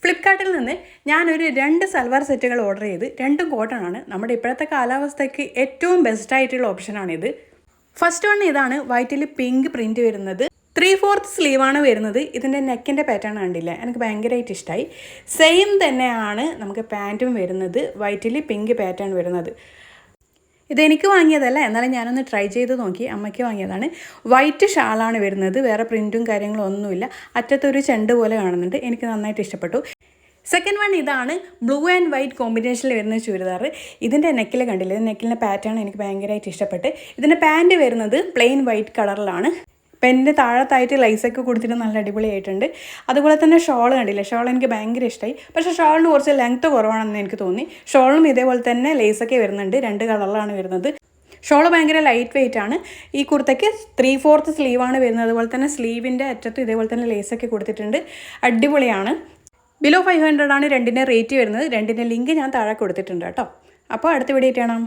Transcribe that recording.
ഫ്ലിപ്കാർട്ടിൽ നിന്ന് ഞാനൊരു 2 സൽവാർ സെറ്റുകൾ ഓർഡർ ചെയ്ത് രണ്ടും കോട്ടൺ ആണ്. നമ്മുടെ ഇപ്പോഴത്തെ കാലാവസ്ഥയ്ക്ക് ഏറ്റവും ബെസ്റ്റ് ആയിട്ടുള്ള ഓപ്ഷനാണിത്. ഫസ്റ്റ് വൺ ഇതാണ്, വൈറ്റിൽ പിങ്ക് പ്രിൻറ്റ് വരുന്നത്. 3/4 സ്ലീവാണ് വരുന്നത്. ഇതിൻ്റെ നെക്കിൻ്റെ പാറ്റേൺ കണ്ടില്ല, എനിക്ക് ഭയങ്കരമായിട്ട് ഇഷ്ടമായി. സെയിം തന്നെയാണ് നമുക്ക് പാൻറ്റും വരുന്നത്, വൈറ്റിൽ പിങ്ക് പാറ്റേൺ വരുന്നത്. ഇതെനിക്ക് വാങ്ങിയതല്ല, എന്നാലും ഞാനൊന്ന് ട്രൈ ചെയ്ത് നോക്കി. അമ്മയ്ക്ക് വാങ്ങിയതാണ്. വൈറ്റ് ഷാളാണ് വരുന്നത്, വേറെ പ്രിൻറ്റും കാര്യങ്ങളും ഒന്നുമില്ല. അറ്റത്തൊരു ചെണ്ട് പോലെ കാണുന്നുണ്ട്, എനിക്ക് നന്നായിട്ട് ഇഷ്ടപ്പെട്ടു. സെക്കൻഡ് വൺ ഇതാണ്, ബ്ലൂ ആൻഡ് വൈറ്റ് കോമ്പിനേഷനിൽ വരുന്ന ചുരിദാർ. ഇതിൻ്റെ നെക്കിൽ കണ്ടില്ല, നെക്കിലെ പാറ്റേൺ എനിക്ക് ഭയങ്കരമായിട്ട് ഇഷ്ടപ്പെട്ട്. ഇതിൻ്റെ പാൻറ്റ് വരുന്നത് പ്ലെയിൻ വൈറ്റ് കളറിലാണ്. പെൻ്റെ താഴത്തായിട്ട് ലൈസൊക്കെ കൊടുത്തിട്ട് നല്ല അടിപൊളിയായിട്ടുണ്ട്. അതുപോലെ തന്നെ ഷോൾ കണ്ടില്ലേ, ഷോൾ എനിക്ക് ഭയങ്കര ഇഷ്ടമായി. പക്ഷേ ഷോളിന് കുറച്ച് ലെങ്ത്ത് കുറവാണെന്ന് എനിക്ക് തോന്നി. ഷോളും ഇതേപോലെ തന്നെ ലേസൊക്കെ വരുന്നുണ്ട്, 2 കളറിലാണ് വരുന്നത്. ഷോൾ ഭയങ്കര ലൈറ്റ് വെയിറ്റ് ആണ്. ഈ കുർത്തയ്ക്ക് 3/4 സ്ലീവാണ് വരുന്നത്. അതുപോലെ തന്നെ സ്ലീവിൻ്റെ അറ്റത്ത് ഇതേപോലെ തന്നെ ലേസൊക്കെ കൊടുത്തിട്ടുണ്ട്, അടിപൊളിയാണ്. ബിലോ 500 ആണ് രണ്ടിൻ്റെ റേറ്റ് വരുന്നത്. രണ്ടിൻ്റെ ലിങ്ക് ഞാൻ താഴെ കൊടുത്തിട്ടുണ്ട് കേട്ടോ. അപ്പോൾ അടുത്ത വീഡിയോ കാണാം.